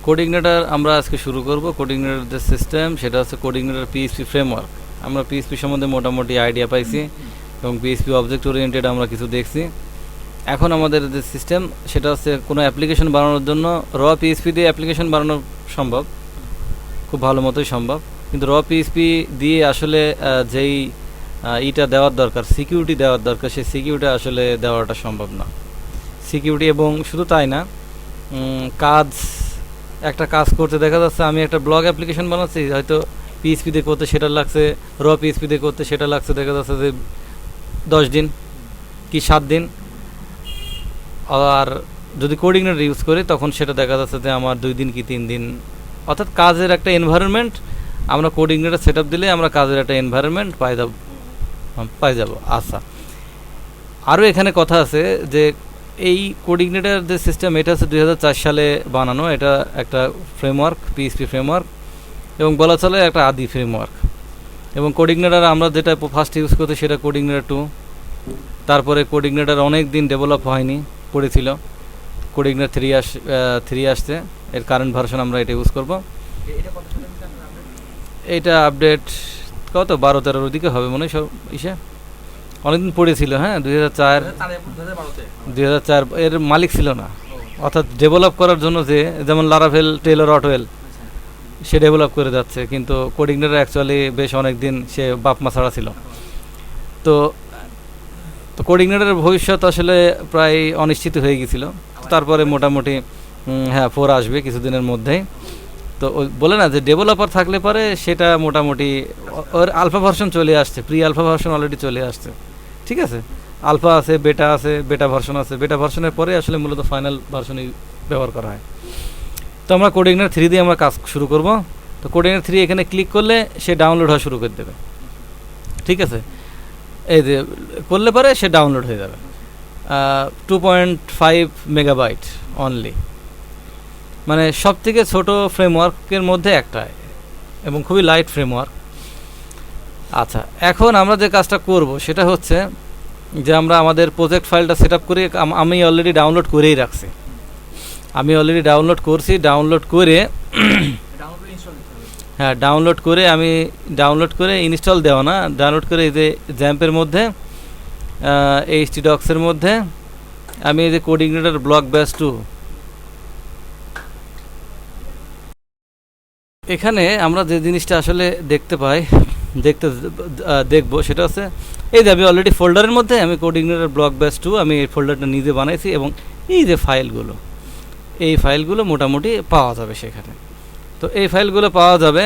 কোডিগনেটর আমরা আজকে শুরু করব। কোডিগনেটর যে সিস্টেম সেটা হচ্ছে কোডিগনেটর পিএইচপি ফ্রেমওয়ার্ক। আমরা পিএইচপি সম্বন্ধে মোটামুটি আইডিয়া পাইছি এবং পিএইচপি অবজেক্ট ওরিয়েন্টেড আমরা কিছু দেখছি। এখন আমাদের যে সিস্টেম সেটা হচ্ছে কোনো অ্যাপ্লিকেশন বানানোর জন্য র পিএইচপি দিয়ে অ্যাপ্লিকেশন বানানো সম্ভব, খুব ভালো মতোই সম্ভব, কিন্তু র পিএইচপি দিয়ে আসলে যেই ইটা দেওয়ার দরকার, সিকিউরিটি দেওয়ার দরকার, সেই সিকিউরিটি আসলে দেওয়াটা সম্ভব না। সিকিউরিটি এবং শুধু তাই না, একটা কাজ করতে দেখা যাচ্ছে আমি একটা ব্লগ অ্যাপ্লিকেশন বানাচ্ছি, হয়তো পিএইচপি দিয়ে করতে সেটা লাগছে, র পিএইচপি দিয়ে করতে সেটা লাগছে দেখা যাচ্ছে যে 10 দিন কি 7 দিন, আর যদি কোডিগনেটর ইউজ করি তখন সেটা দেখা যাচ্ছে যে আমার 2 দিন কি 3 দিন। অর্থাৎ কাজের একটা এনভায়রনমেন্ট আমরা কোডিগনেটর সেট আপ দিলে আমরা কাজের একটা এনভায়রনমেন্ট পাই যাব। আচ্ছা, আরও এখানে কথা আছে যে এই কোডিগনেটর যে সিস্টেম এটা হচ্ছে 2004 সালে বানানো। এটা একটা ফ্রেমওয়ার্ক, পিএইচপি ফ্রেমওয়ার্ক, এবং বলা চলে একটা আদি ফ্রেমওয়ার্ক। এবং কোডিগনেটর আমরা যেটা ফার্স্ট ইউজ করতে সেটা কোডিগনেটর 2। তারপরে কোডিগনেটর অনেক দিন ডেভেলপ হয়নি, পড়েছিল। কোডিগনেটর 3 আসছে, এর কারেন্ট ভার্সন আমরা এটা ইউজ করব। এটা আপডেট কত 12-13 দিকে হবে মনে হয়, সব ইসে অনেকদিন পড়েছিল। হ্যাঁ, 2004 এর মালিক ছিল না, অর্থাৎ ডেভেলপ করার জন্য যে যেমন লারাভেল, টেলর, অটওয়েল সে ডেভেলপ করে যাচ্ছে, কিন্তু কোডিগনেটর অ্যাকচুয়ালি বেশ অনেক দিন সে বাপ মা ছাড়া ছিল। তো কোডিগনেটরের ভবিষ্যৎ আসলে প্রায় অনিশ্চিত হয়ে গেছিল। তারপরে মোটামুটি 4 আসবে কিছুদিনের মধ্যেই। তো বলে না যে ডেভেলপার থাকলে পরে সেটা মোটামুটি ওর আলফা ভার্সন চলে আসছে, প্রি আলফা ভার্সন অলরেডি চলে আসছে, ঠিক আছে। আলফা আছে, বেটা ভার্সন আছে, বেটা ভার্সনের পরে আসলে মূলত ফাইনাল ভার্সনই ব্যবহার করা হয়। তো আমরা কোডিগনেটর 3 দিয়ে আমরা কাজ শুরু করব। তো কোডিগনেটর 3 এখানে ক্লিক করলে সে ডাউনলোড হওয়া শুরু করে দেবে, ঠিক আছে। এই যে করলে পরে সে ডাউনলোড হয়ে যাবে 2.5 মেগাবাইট অনলি, মানে সব থেকে ছোটো ফ্রেমওয়ার্কের মধ্যে একটা এবং খুবই লাইট ফ্রেমওয়ার্ক। আচ্ছা, এখন আমরা যে কাজটা করব সেটা হচ্ছে যে আমরা আমাদের প্রজেক্ট ফাইলটা সেট আপ করে আমি অলরেডি ডাউনলোড করেই রাখছি। আমি অলরেডি ডাউনলোড করছি, ডাউনলোড করে হ্যাঁ ডাউনলোড করে ইনস্টল দেওয়া না, ডাউনলোড করে এই যে জ্যাম্পের মধ্যে htdocs-এর মধ্যে আমি এই যে কোডিগনেটর ব্লক ব্যাশ 2, এখানে আমরা যে জিনিসটা আসলে দেখবো সেটা হচ্ছে এই যে আমি অলরেডি ফোল্ডারের মধ্যে আমি কোডিগনেটর ব্লক ব্যাশ 2 আমি এই ফোল্ডারটা নিজে বানাইছি, এবং এই যে ফাইলগুলো মোটামুটি পাওয়া যাবে সেখানে। তো এই ফাইলগুলো পাওয়া যাবে।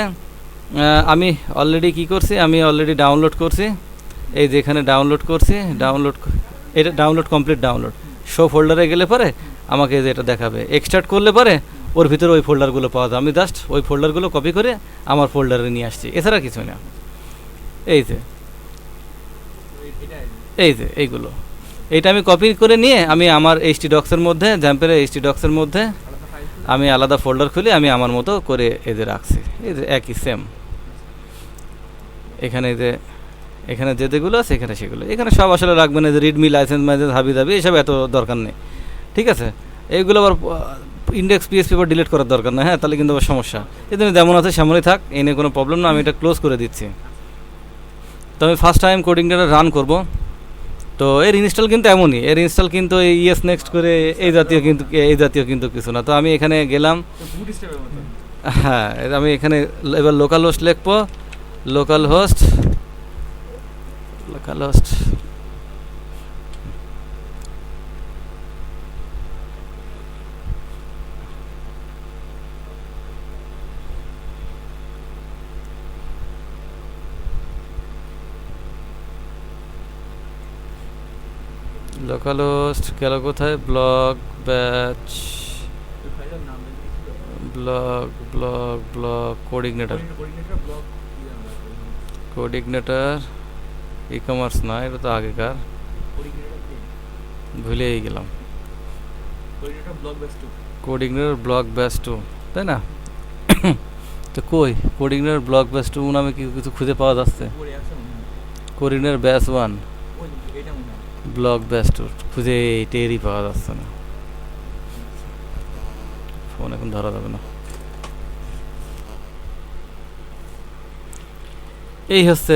আমি অলরেডি আমি অলরেডি ডাউনলোড করছি, এই যে এখানে ডাউনলোড করছি, এটা ডাউনলোড কমপ্লিট ডাউনলোড। শো ফোল্ডারে গেলে পরে আমাকে এটা দেখাবে, এক্সট্রাক্ট করলে পরে ওর ভিতরে ওই ফোল্ডারগুলো পাওয়া যায়। আমি জাস্ট ওই ফোল্ডারগুলো কপি করে আমার ফোল্ডারে নিয়ে আসছি, এছাড়া কিছু না। এই যে এইগুলো, এইটা আমি কপি করে নিয়ে আমি আমার htdocs-এর মধ্যে, জ্যাম্পের htdocs-এর মধ্যে আমি আলাদা ফোল্ডার খুলে আমি আমার মতো করে এদের রাখছি। এই যে একই সেম, এখানে যেগুলো আছে এখানে সেগুলো, এখানে সব আসলে রাখবেন। এই যে রিডমি, লাইসেন্স ম্যানেজ, হাবি এসব এত দরকার নেই, ঠিক আছে। এইগুলো আবার ইন্ডেক্স পিএসপি বা ডিলিট করার দরকার না, হ্যাঁ, তাহলে কিন্তু আবার সমস্যা। এই জন্য যেমন আছে সেমনই থাক, এই নিয়ে কোনো প্রবলেম না। আমি এটা ক্লোজ করে দিচ্ছি। তো আমি ফার্স্ট টাইম কোডিংটা রান করব। তো এর ইনস্টল কিন্তু এমনই, এর ইনস্টল কিন্তু ইয়েস নেক্সট করে এই জাতীয় কিন্তু কিছু না। তো আমি এখানে গেলাম, হ্যাঁ, আমি এখানে এবার লোকাল হোস্ট লিখবো, লোকাল হোস্ট গেল কোথায়, block batch block CodeIgniter ecommerce না, এটা তো আগেকার, ভুলেই গেলাম। কোডিগনেটর ব্লক ব্যাচ 2, তাই না? তো কই কোডিগনেটর ব্লক ব্যাচ 2 নামে কিছু খুঁজে পাওয়া যাচ্ছে? কোডিগনেটর ব্যাচ 1, ব্লক ব্যাচ 2 খুঁজে টেরই পাওয়া যাচ্ছে না। ফোন এখন ধরা যাবে না। এই হচ্ছে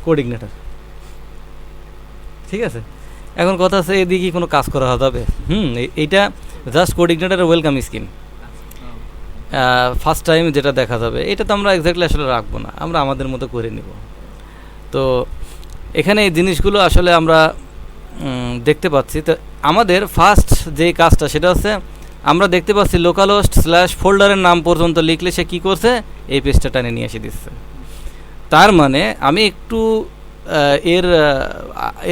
কোঅর্ডিনেটর। ঠিক আছে, এখন কথা আছে এদিকে কোনো কাজ করা হবে? এইটা জাস্ট কোঅর্ডিনেটরের ওয়েলকাম স্কিম ফার্স্ট টাইম যেটা দেখা যাবে, এটা তো আমরা এক্স্যাক্টলি আসলে রাখবো না, আমরা আমাদের মতো করে নিব। তো এখানে এই জিনিসগুলো আসলে আমরা দেখতে পাচ্ছি। তো আমাদের ফার্স্ট যে কাজটা সেটা হচ্ছে আমরা দেখতে পাচ্ছি লোকালহোস্ট / ফোল্ডারের নাম পর্যন্ত লিখলে সে কী করছে, এই পেজটা টানে নিয়ে এসে দিচ্ছে। তার মানে আমি একটু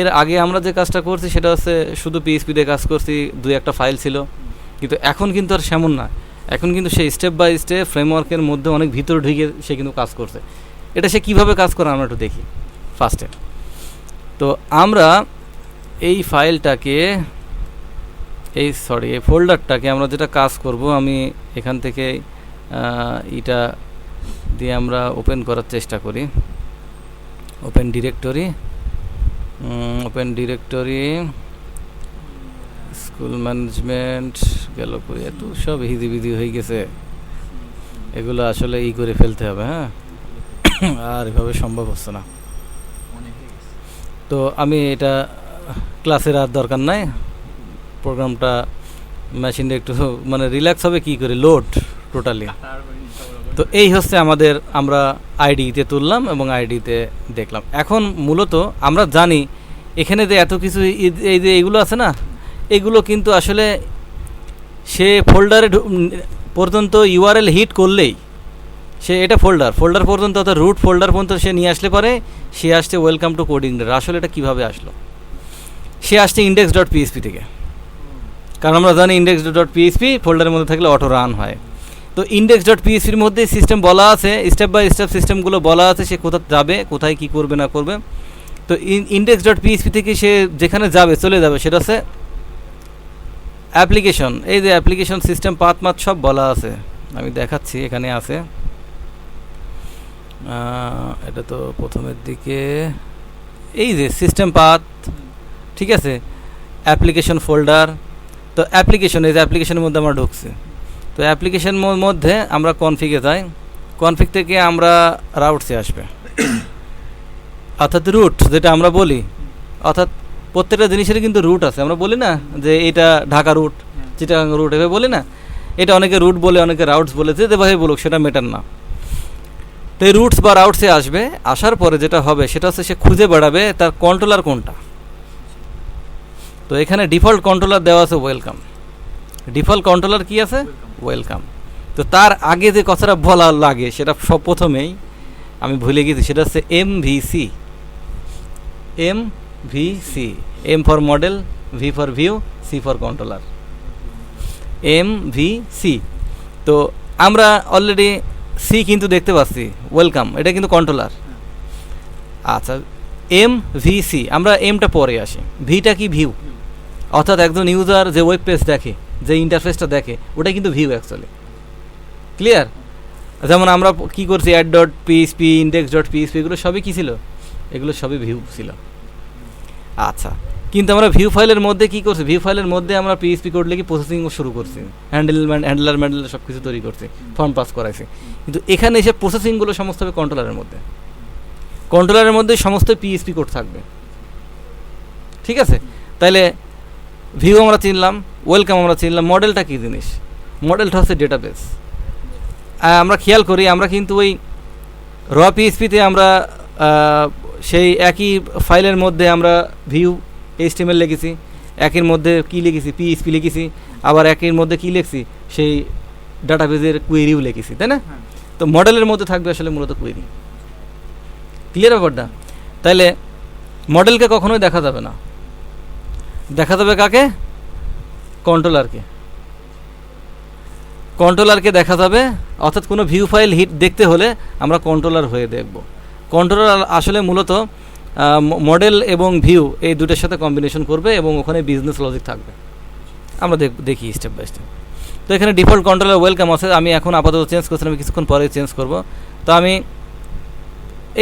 এর আগে আমরা যে কাজটা করছি সেটা হচ্ছে শুধু পিএইচপি দিয়ে কাজ করছি, 2-1টা ফাইল ছিল, কিন্তু এখন কিন্তু আর সেমন না। এখন কিন্তু সে স্টেপ বাই স্টেপ ফ্রেমওয়ার্কের মধ্যে অনেক ভিতরে ঢুকে সে কিন্তু কাজ করছে। এটা সে কীভাবে কাজ করে আমরা একটু দেখি ফার্স্টে। তো আমরা এই ফাইলটাকে এই ফোল্ডারটাকে আমরা যেটা কাজ করব, আমি এখান থেকে এটা দিয়ে আমরা ওপেন করার চেষ্টা করি। ওপেন ডিরেক্টরি স্কুল ম্যানেজমেন্ট গেল করে, এত সব হিজিবিজি হয়ে গেছে, এগুলো আসলে করে ফেলতে হবে। হ্যাঁ, আর এভাবে সম্ভব হচ্ছে না। তো আমি এটা ক্লাসের আর দরকার নাই, প্রোগ্রামটা মেশিনটা একটু মানে রিল্যাক্স হবে কি করে লোড টোটালি। তো এই হচ্ছে আমাদের, আমরা আইডিতে তুললাম এবং আইডিতে দেখলাম। এখন মূলত আমরা জানি এখানে যে এত কিছু এই যে এইগুলো আছে না, এগুলো কিন্তু আসলে সে ফোল্ডারে পর্যন্ত ইউআরএল হিট করলেই সে এটা ফোল্ডার পর্যন্ত, অর্থাৎ রুট ফোল্ডার পর্যন্ত সে নিয়ে আসলে পরে সে আসছে ওয়েলকাম টু কোঅর্ডিনেটর। আসলে এটা কীভাবে আসলো, সে আসছে index.php থেকে, কারণ আমরা জানি index.php ফোল্ডারের মধ্যে থাকলে অটো রান হয়। তো index.phpর মধ্যে সিস্টেম বলা আছে, স্টেপ বাই স্টেপ সিস্টেমগুলো বলা আছে সে কোথায় যাবে, কোথায় কী করবে না করবে। তো index.php থেকে সে যেখানে যাবে চলে যাবে সেটা হচ্ছে অ্যাপ্লিকেশন। এই যে অ্যাপ্লিকেশন সিস্টেম পাথ সব বলা আছে, আমি দেখাচ্ছি, এখানে আছে। এটা তো প্রথমের দিকে এই যে সিস্টেম পাথ, ঠিক আছে, অ্যাপ্লিকেশন ফোল্ডার। তো অ্যাপ্লিকেশন, এই যে অ্যাপ্লিকেশনের মধ্যে আমরা ঢুকছি। তো অ্যাপ্লিকেশনের মধ্যে আমরা কনফিগে যাই, কনফিগ থেকে আমরা রাউটসে আসবে, অর্থাৎ রুট যেটা আমরা বলি, অর্থাৎ প্রত্যেকটা জিনিসেরই কিন্তু রুট আছে। আমরা বলি না যে এটা ঢাকা রুট, চিটাগাং রুট, এভাবে বলি না। এটা অনেকে রুট বলে, অনেকে রাউটস বলে, যেভাবে বলুক সেটা মেটার না। তো এই রুটস বা রাউটসে আসবে, আসার পরে যেটা হবে সেটা হচ্ছে সে খুঁজে বেড়াবে তার কন্ট্রোলার কোনটা। তো এখানে ডিফল্ট কন্ট্রোলার দেওয়া আছে ওয়েলকাম। ডিফল্ট কন্ট্রোলার কি আছে? ওয়েলকাম। তো তার আগে যে কথাটা বলা লাগে সেটা সব প্রথমেই আমি ভুলে গেছি, সেটা হচ্ছে MVC. M for model, V for view, C for controller, MVC. তো আমরা অলরেডি সি কিন্তু দেখতে পাচ্ছি, ওয়েলকাম, এটা কিন্তু কন্ট্রোলার। আচ্ছা, এমভিসি, আমরা এমটা পরে আসি, ভিটা কি ভিউ, অর্থাৎ একজন ইউজার যে ওয়েব পেজ দেখে, যে ইন্টারফেসটা দেখে, ওটা কিন্তু ভিউ অ্যাকচুয়ালি। ক্লিয়ার? যেমন আমরা কি করছি, add.php, index.php, এগুলো সবই কী ছিল? এগুলো সবই ভিউ ছিল। আচ্ছা, কিন্তু আমরা ভিউ ফাইলের মধ্যে কী করছি? ভিউ ফাইলের মধ্যে আমরা পিএইচপি কোড লিখে প্রসেসিং শুরু করছি, হ্যান্ডলার সব কিছু তৈরি করছি, ফর্ম পাস করাইছি। কিন্তু এখানে এসে প্রসেসিংগুলো সমস্ত হবে কন্ট্রোলারের মধ্যে। কন্ট্রোলারের মধ্যে সমস্ত পিএইচপি কোড থাকবে। ঠিক আছে? তাইলে ভিউ আমরা চিনলাম, ওয়েলকাম আমরা চিনলাম। মডেলটা কী জিনিস? মডেলটা হচ্ছে ডেটাবেস। আমরা খেয়াল করি, আমরা কিন্তু ওই র পিএইচপিতে আমরা সেই একই ফাইলের মধ্যে আমরা ভিউ এইচটিএমএল লিখেছি, একের মধ্যে কী লিখেছি, পিএইচপি লিখেছি, আবার একের মধ্যে কী লিখছি, সেই ডাটাবেজের কোয়েরিও লিখেছি, তাই না? তো মডেলের মধ্যে থাকবে আসলে মূলত কোয়েরি। ক্লিয়ার ব্যাপারটা? তাইলে মডেলকে কখনোই দেখা যাবে না, দেখা যাবে কাকে? কন্ট্রোলারকে। কন্ট্রোলারকে দেখা যাবে, অর্থাৎ কোনো ভিউ ফাইল হিট দেখতে হলে আমরা কন্ট্রোলার হয়ে দেখব। কন্ট্রোলার আসলে মূলত মডেল এবং ভিউ এই দুটোর সাথে কম্বিনেশন করবে এবং ওখানে বিজনেস লজিক থাকবে। আমরা দেখি স্টেপ বাই স্টেপ। তো এখানে ডিফল্ট কন্ট্রোলার ওয়েলকাম আছে, আমি এখন আপাতত চেঞ্জ করছি, আমি কিছুক্ষণ পরে চেঞ্জ করব। তো আমি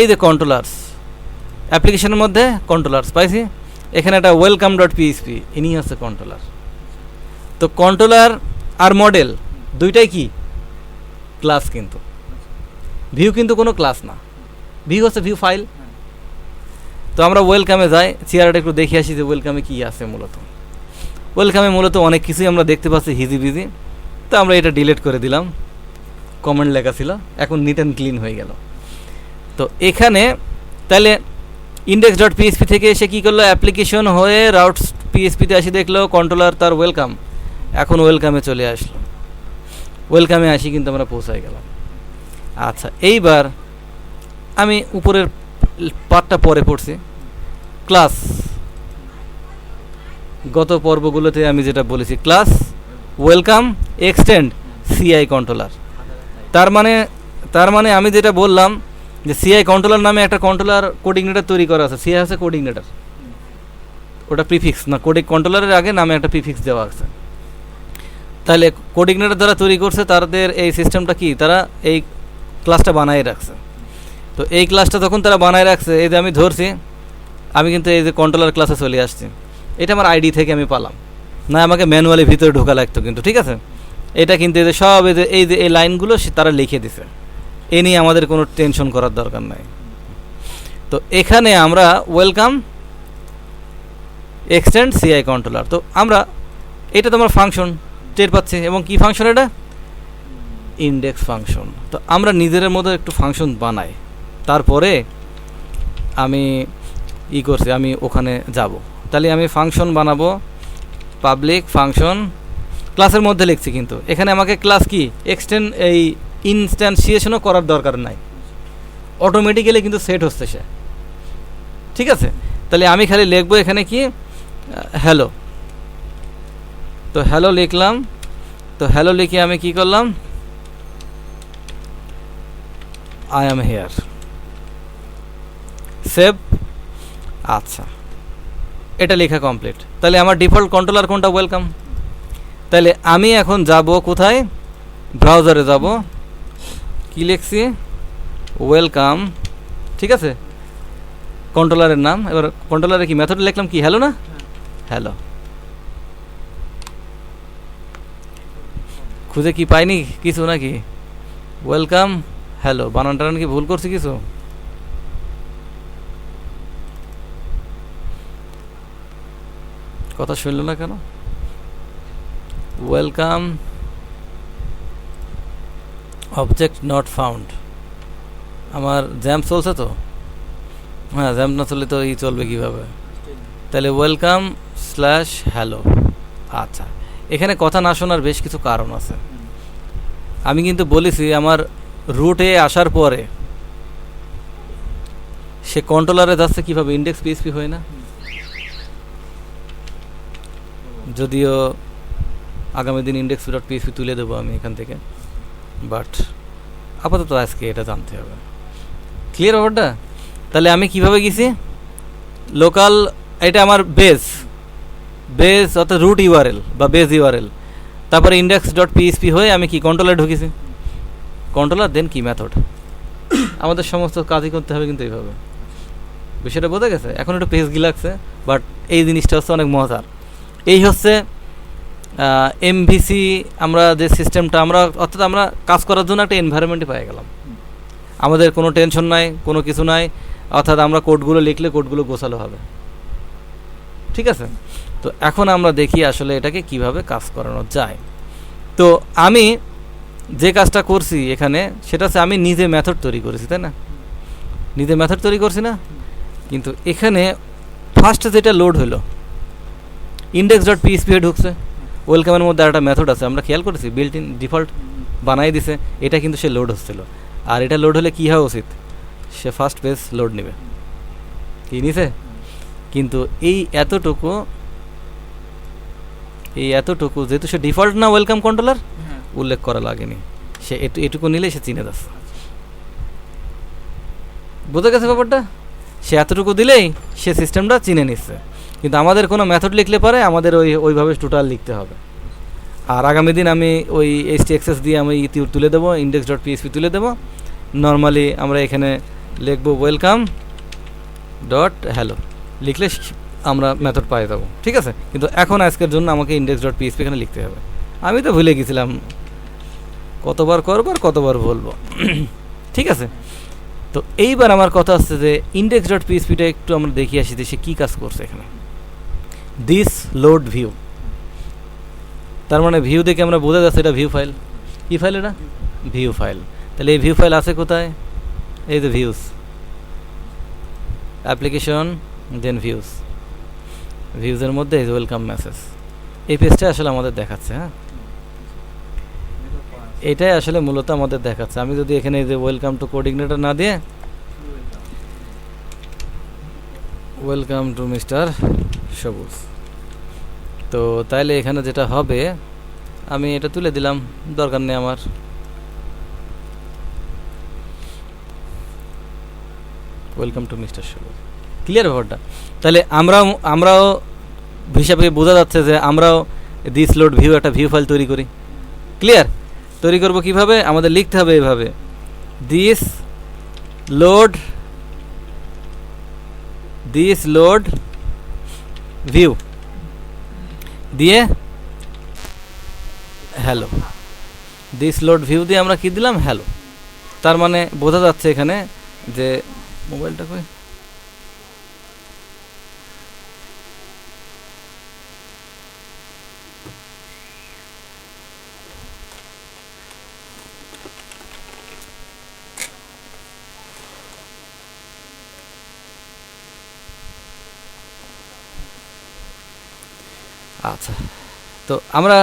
এই যে কন্ট্রোলার্স, অ্যাপ্লিকেশনের মধ্যে কন্ট্রোলার্স পাইছি, এখানে একটা welcome.php, ইনি হচ্ছে কন্ট্রোলার। তো কন্ট্রোলার আর মডেল দুইটাই কি ক্লাস, কিন্তু ভিউ কিন্তু কোনো ক্লাস না। ভিউ হচ্ছে ভিউ ফাইল। তো আমরা ওয়েলকামে যাই, চেয়ারটা একটু দেখে আসি যে ওয়েলকামে কী আছে। মূলত ওয়েলকামে মূলত অনেক কিছুই আমরা দেখতে পাচ্ছি হিজিবিজি। তো আমরা এটা ডিলিট করে দিলাম, কমেন্ট লেখা ছিল, এখন নিট অ্যান্ড ক্লিন হয়ে গেল। তো এখানে তাহলে ইন্ডেক্স ডট পিএসপি থেকে এসে কী করলো, অ্যাপ্লিকেশন হয়ে রাউটস পিএসপিতে আসি, দেখলো কন্ট্রোলার তার ওয়েলকাম, এখন ওয়েলকামে চলে আসলো। ওয়েলকামে আসি কিন্তু আমরা পৌঁছায় গেলাম। আচ্ছা, এইবার আমি উপরের পার্টটা পরে পড়ছি, ক্লাস। গত পর্বগুলোতে আমি যেটা বলেছি, class, welcome, extend, CI controller. তার মানে আমি যেটা বললাম যে সিআই কন্ট্রোলার নামে একটা কন্ট্রোলার কোডিগনেটর তৈরি করা আছে। সিআই হচ্ছে কোডিগনেটর, ওটা প্রিফিক্স না, কন্ট্রোলারের আগে নামে একটা প্রিফিক্স দেওয়া আছে। তাহলে কোডিগনেটর যারা তৈরি করছে তাদের এই সিস্টেমটা কি, তারা এই ক্লাসটা বানায় রাখছে। তো এই ক্লাসটা যখন তারা বানায় রাখছে, এই যে আমি ধরছি, আমি কিন্তু এই যে কন্ট্রোলার ক্লাসে চলে আসছি, এটা আমার আইডি থেকে আমি পালাম না, আমাকে ম্যানুয়ালি ভিতরে ঢোকা লাগতো কিন্তু, ঠিক আছে। এটা কিন্তু এই যে সব এই লাইনগুলো তারা লিখে দিছে, এ নিয়ে আমাদের কোনো টেনশন করার দরকার নাই। তো এখানে আমরা ওয়েলকাম, এক্সটেন্ড, সিআই কন্ট্রোলার, তো আমরা এটা তো আমরা ফাংশন টের পাচ্ছি, এবং কি ফাংশন, এটা ইন্ডেক্স ফাংশন। তো আমরা নিজের মধ্যে একটু ফাংশন বানাই, তারপরে আমি করছি, আমি ওখানে যাব। তাহলে আমি ফাংশন বানাবো, পাবলিক ফাংশন, ক্লাসের মধ্যে লিখছি, কিন্তু এখানে আমাকে ক্লাস কি এক্সটেন্ড এই ইনস্ট্যান্সিয়েশনও করার দরকার নাই, অটোমেটিক্যালি কিন্তু সেট হচ্ছে সে, ঠিক আছে। তাহলে আমি খালি লিখবো এখানে কি, হ্যালো। তো হ্যালো লিখলাম। তো হ্যালো লিখে আমি কি করলাম, আই অ্যাম হেয়ার, সেভ। আচ্ছা, এটা লেখা কমপ্লিট। তাহলে আমার ডিফল্ট কন্ট্রোলার কোনটা, ওয়েলকাম। তাহলে আমি এখন যাব কোথায়, ব্রাউজারে যাব, কি লিখছি, ওয়েলকাম, ঠিক আছে, কন্ট্রোলারের নাম। এবার কন্ট্রোলারে কি মেথড লিখলাম, কি হ্যালো না, হ্যালো। খুঁজে কি পাইনি কিছু নাকি, ওয়েলকাম, হ্যালো, বানানটা কি ভুল করছি কিছু, কথা শুনল না কেন, ওয়েলকাম, অবজেক্ট নট ফাউন্ড। আমার জ্যাম্প চলছে তো, হ্যাঁ, জ্যাম্প না চললে তো চলবে কীভাবে। তাহলে ওয়েলকাম স্ল্যাশ হ্যালো। আচ্ছা, এখানে কথা না শোনার বেশ কিছু কারণ আছে। আমি কিন্তু বলেছি আমার রুটে আসার পরে সে কন্ট্রোলারে যাচ্ছে কীভাবে, ইন্ডেক্স পিএসপি হয় না, যদিও আগামী দিন ইন্ডেক্স ডট পিএসপি তুলে দেবো আমি এখান থেকে, বাট আপাতত আজকে এটা জানতে হবে। ক্লিয়ার ব্যাপারটা? তাহলে আমি কিভাবে গেছি, লোকাল, এটা আমার বেস অর্থাৎ রুট ইউআরএল বা বেস ইউআরএল, তারপরে ইন্ডেক্স ডট পিএসপি হয়ে আমি কি কন্ট্রোলারে ঢুকেছি, কন্ট্রোলার দেন কি মেথড। আমাদের সমস্ত কাজই করতে হবে কিন্তু এইভাবে, বিষয়টা বোঝা গেছে। এখন একটু পেজগি লাগছে, বাট এই জিনিসটা হচ্ছে অনেক মজার। এই হচ্ছে এমভিসি, আমরা যে সিস্টেমটা আমরা, অর্থাৎ আমরা কাজ করার জন্য একটা এনভায়রনমেন্টে পেয়ে গেলাম, আমাদের কোনো টেনশন নাই, কোনো কিছু নাই, অর্থাৎ আমরা কোডগুলো লিখলে কোডগুলো গোছালো হবে, ঠিক আছে। তো এখন আমরা দেখি আসলে এটাকে কিভাবে কাজ করানো যায়। তো আমি যে কাজটা করছি এখানে, সেটা হচ্ছে আমি নিজে মেথড তৈরি করেছি, তাই না, নিজে মেথড তৈরি করছি না। কিন্তু এখানে ফার্স্ট যেটা লোড হলো, ইন্ডেক্স ডট পিএসপি ঢুকছে, ওয়েলকামের মধ্যে একটা মেথড আছে, আমরা খেয়াল করেছি, বিল্ট ইন ডিফল্ট বানাই দিছে, এটা কিন্তু সে লোড হচ্ছিল। আর এটা লোড হলে কী হওয়া উচিত, সে ফার্স্ট পেজ লোড নেবে, কি নিছে। কিন্তু এই এতটুকু যেহেতু সে ডিফল্ট না ওয়েলকাম কন্ট্রোলার, উল্লেখ করা লাগেনি, সে এটুকু নিলে সে চিনে যাচ্ছে। বোঝা গেছে ব্যাপারটা? সে এতটুকু দিলেই সে সিস্টেমটা চিনে নিচ্ছে। কিন্তু আমাদের কোনো মেথড লিখলে পরে আমাদের ওইভাবে টোটাল লিখতে হবে। আর আগামী দিন আমি ওই HTXS দিয়ে আমি তুলে দেবো, ইন্ডেক্স ডট পিএসপি তুলে দেবো। নর্মালি আমরা এখানে লিখবো ওয়েলকাম ডট হ্যালো, লিখলে আমরা মেথড পাই যাবো, ঠিক আছে। কিন্তু এখন আজকের জন্য আমাকে ইন্ডেক্স ডট পিএসপি এখানে লিখতে হবে। আমি তো ভুলে গেছিলাম, কতবার করবো আর কতবার বলবো, ঠিক আছে। তো এইবার আমার কথা হচ্ছে যে ইন্ডেক্স ডট পিএসপিটা একটু আমরা দেখি আসি যে সে কী কাজ করছে এখানে। দিস লোড ভিউ, তার মানে ভিউ দেখে আমরা বোঝা যাচ্ছে এটা ভিউ ফাইল। কী ফাইল এটা? View file. তাহলে এই ভিউ ফাইল আছে কোথায়? এই যে ভিউস, অ্যাপ্লিকেশন, দেন ভিউস, ভিউজের মধ্যে এই যে ওয়েলকাম মেসেজ, এই পেজটা আসলে আমাদের দেখাচ্ছে। হ্যাঁ, এটাই আসলে মূলত আমাদের দেখাচ্ছে। আমি যদি এখানে এই যে ওয়েলকাম টু কোঅর্ডিনেটর না দিয়ে ওয়েলকাম টু মিস্টার সবুজ, তো তাইলে এখানে যেটা হবে, আমি এটা তুলে দিলাম, দরকার নেই আমার। ওয়েলকাম টু মিস্টার সবুজ, ক্লিয়ার ব্যাপারটা? তাহলে আমরাও হিসাবে বোঝা যাচ্ছে যে আমরাও দিস লোড ভিউ একটা ভিউ ফাইল তৈরি করি। ক্লিয়ার? তৈরি করব কিভাবে? আমাদের লিখতে হবে এইভাবে, দিস লোড ভিউ দিয়ে হ্যালো, দিস লোড ভিউ দিয়ে আমরা কি দিলাম? হ্যালো। তার মানে বোঝা যাচ্ছে এখানে যে মোবাইলটা কই, আচ্ছা। তো আমরা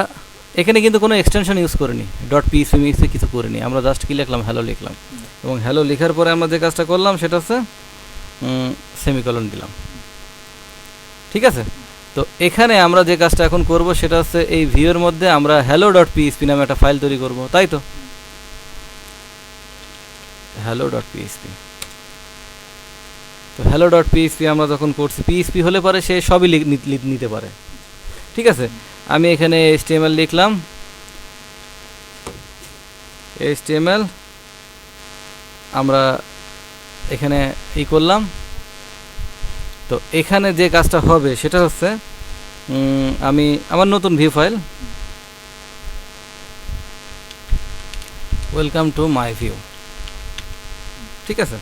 এখানে কিন্তু কোনো এক্সটেনশন ইউজ করিনি, ডট পিএসপি মিক্সে কিছু করিনি, আমরা জাস্ট কি লিখলাম? হ্যালো লিখলাম। এবং হ্যালো লেখার পরে আমরা যে কাজটা করলাম সেটা হচ্ছে সেমিকলন দিলাম। ঠিক আছে? তো এখানে আমরা যে কাজটা এখন করব সেটা হচ্ছে এই ভিউয়ের মধ্যে আমরা হ্যালো ডট পিএসপি নামে একটা ফাইল তৈরি করব, তাই তো? হ্যালো ডট পিএসপি, তো হ্যালো ডট পিএসপি আমরা যখন করছি, পিএসপি হলে পরে সে সবই নিতে পারে। ঠিক আছে, আমি এখানে HTML লিখলাম, HTML আমরা এখানে করলাম। তো এখানে যে কাজটা হবে সেটা হচ্ছে আমি আমার নতুন view file, welcome to my view. ঠিক আছে,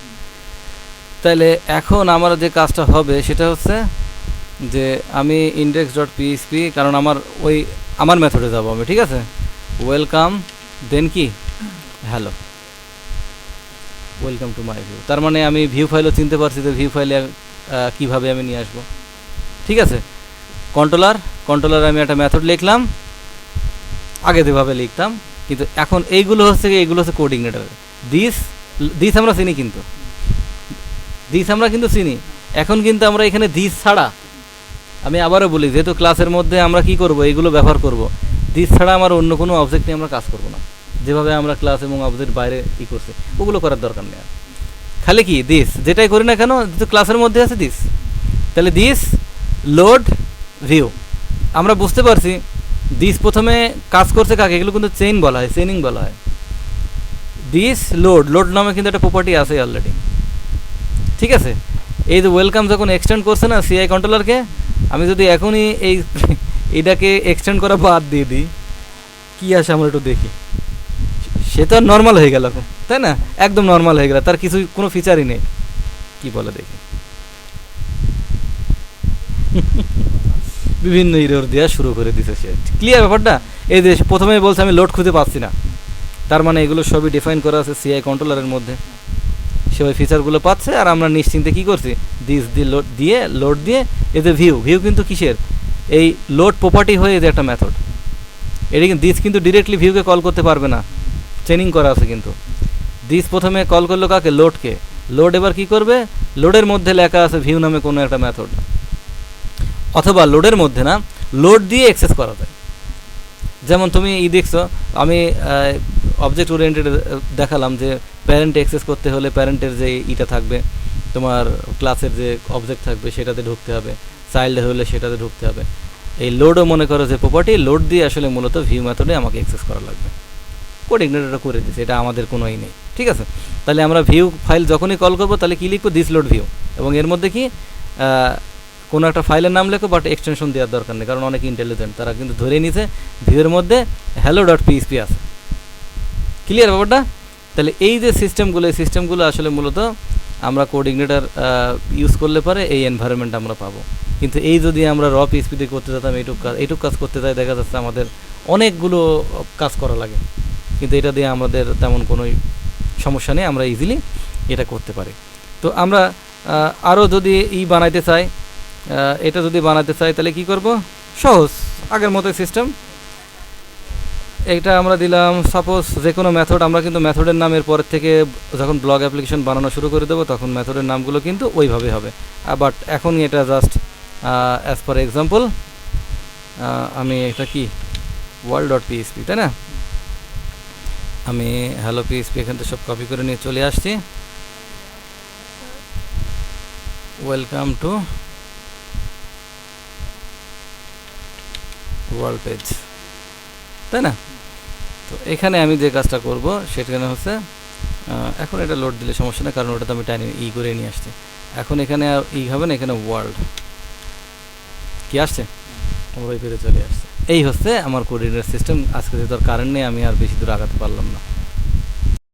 তাহলে এখন আমার যে কাজটা হবে সেটা হচ্ছে যে আমি ইন্ডেক্স ডট পিএসপি, কারণ আমার মেথডে যাব আমি। ঠিক আছে, ওয়েলকাম, দেন কি? Hello, welcome to my view. তার মানে আমি ভিউ ফাইলও চিনতে পারছি যে ভিউ ফাইলে কীভাবে আমি নিয়ে আসবো। ঠিক আছে, কন্ট্রোলার আমি একটা মেথড লিখলাম, আগে যেভাবে লিখতাম, কিন্তু এখন এইগুলো হচ্ছে কোঅর্ডিনেটর। দিস আমরা চিনি, চিনি। এখন কিন্তু আমরা এখানে দিস ছাড়া, আমি আবারও বলি, যেহেতু ক্লাসের মধ্যে আমরা কি করব, এইগুলো ব্যবহার করব, দিস ছাড়া আমার অন্য কোনো অবজেক্ট নিয়ে আমরা কাজ করব না। যেভাবে আমরা ক্লাস এবং অবজেক্ট বাইরে করছি ওগুলো করার দরকার নেই। খালি কি দিস, যেটাই করি না কেন, যেহেতু ক্লাসের মধ্যে আছে দিস, তাহলে দিস লোড ভিউ। আমরা বুঝতে পারছি দিস প্রথমে কাজ করছে কাকে, এগুলো কিন্তু চেইনিং বলা হয়। দিস লোড নামে কিন্তু একটা প্রপার্টি আছে অলরেডি। ঠিক আছে, এই যে ওয়েলকাম যখন এক্সটেন্ড করছে না সিআই কন্ট্রোলারকে, আমি যদি এখনই এইটাকে এক্সটেন্ড করা বাদ দিয়ে দিই, কি আসে আমরা একটু দেখি। সে তো নর্মাল হয়ে গেল, তাই না? একদম নর্মাল হয়ে গেল, তার কোনো ফিচারই নেই। কি বলে দেখি, বিভিন্ন ইরর দেওয়া শুরু করে দিতে সে। ক্লিয়ার ব্যাপারটা? এই যে প্রথমে বলছে আমি লোড খুঁজে পাচ্ছি না, তার মানে এগুলো সবই ডিফাইন করা আছে সিআই কন্ট্রোলারের মধ্যে। সে ওই ফিচারগুলো পাচ্ছে, আর আমরা নিশ্চিন্তে কী করছি, দিস লোড দিয়ে এই যে ভিউ কিন্তু কিসের? এই লোড প্রপার্টি হয়ে যে একটা মেথড, এটা কিন্তু দিস কিন্তু ডিরেক্টলি ভিউকে কল করতে পারবে না, চেইনিং করা আছে। কিন্তু দিস প্রথমে কল করলো কাকে? লোডকে। লোড এবার কি করবে? লোডের মধ্যে লেখা আছে ভিউ নামে কোনো একটা মেথড, অথবা লোডের মধ্যে না, লোড দিয়ে অ্যাক্সেস করা যায়। যেমন তুমি দেখছো, আমি অবজেক্ট ওরিয়েন্টেড দেখালাম যে প্যারেন্ট অ্যাক্সেস করতে হলে প্যারেন্টের যে থাকবে, তোমার ক্লাসের যে অবজেক্ট থাকবে সেটাতে ঢুকতে হবে, চাইল্ড হলে সেটাতে ঢুকতে হবে। এই লোডও মনে করো যে প্রপার্টি, লোড দিয়ে আসলে মূলত ভিউ মেথডে আমাকে অ্যাক্সেস করা লাগবে। কোঅর্ডিনেটরটা করে দিচ্ছে, এটা আমাদের কোনোই নেই। ঠিক আছে, তাহলে আমরা ভিউ ফাইল যখনই কল করবো তাহলে কী লিখবো? দিস লোড ভিউ, এবং এর মধ্যে কি কোনো একটা ফাইলের নাম লেখো, বাট এক্সটেনশন দেওয়ার দরকার নেই, কারণ অনেক ইন্টেলিজেন্ট, তারা কিন্তু ধরে নিছে ভিউয়ের মধ্যে হ্যালো ডট পিএসপি আছে। ক্লিয়ার ব্যাপারটা? তাহলে এই যে সিস্টেমগুলো আসলে মূলত আমরা কোঅর্ডিনেটর ইউজ করলে পরে এই এনভায়রনমেন্ট আমরা পাবো। কিন্তু এই যদি আমরা র পিএইচপিতে করতে যেতাম এইটুক কাজ করতে যাই, দেখা যাচ্ছে আমাদের অনেকগুলো কাজ করা লাগে, কিন্তু এটা দিয়ে আমাদের তেমন কোনো সমস্যা নেই, আমরা ইজিলি এটা করতে পারি। তো আমরা আরও যদি বানাইতে চাই, এটা যদি বানাতে চাই তাহলে কি করব, সহজ আগের মতো সিস্টেম। এইটা আমরা দিলাম সাপোজ যে কোনো মেথড, আমরা কিন্তু মেথডের নামের পরের থেকে যখন ব্লগ অ্যাপ্লিকেশন বানানো শুরু করে দেবো তখন মেথডের নামগুলো কিন্তু ওইভাবে হবে। বাট এখন এটা জাস্ট অ্যাজ পার এক্সাম্পল, আমি এটা কি ওয়ার্ল্ড ডট পিএইচপি, তাই না, আমি হ্যালো পিএইচপি এখান থেকে সব কপি করে নিয়ে চলে আসছি। ওয়েলকাম টু ওয়ার্ল্ড পেজ, তাই না। তো এখানে আমি যে কাজটা করব সেখানে হচ্ছে, এখন এটা লোড দিলে সমস্যা না, কারণ ওটা তো আমি টাইম করে নিয়ে আসছি। এখন এখানে হবে না, এখানে ওয়ার্ল্ড কি আসছে, ওই পেজে চলে আসছে। এই হচ্ছে আমার কোঅর্ডিনেট সিস্টেম। আজকে যেহেতু আর কারেন্ট নেই, আমি আর বেশি দূর আগাতে পারলাম না।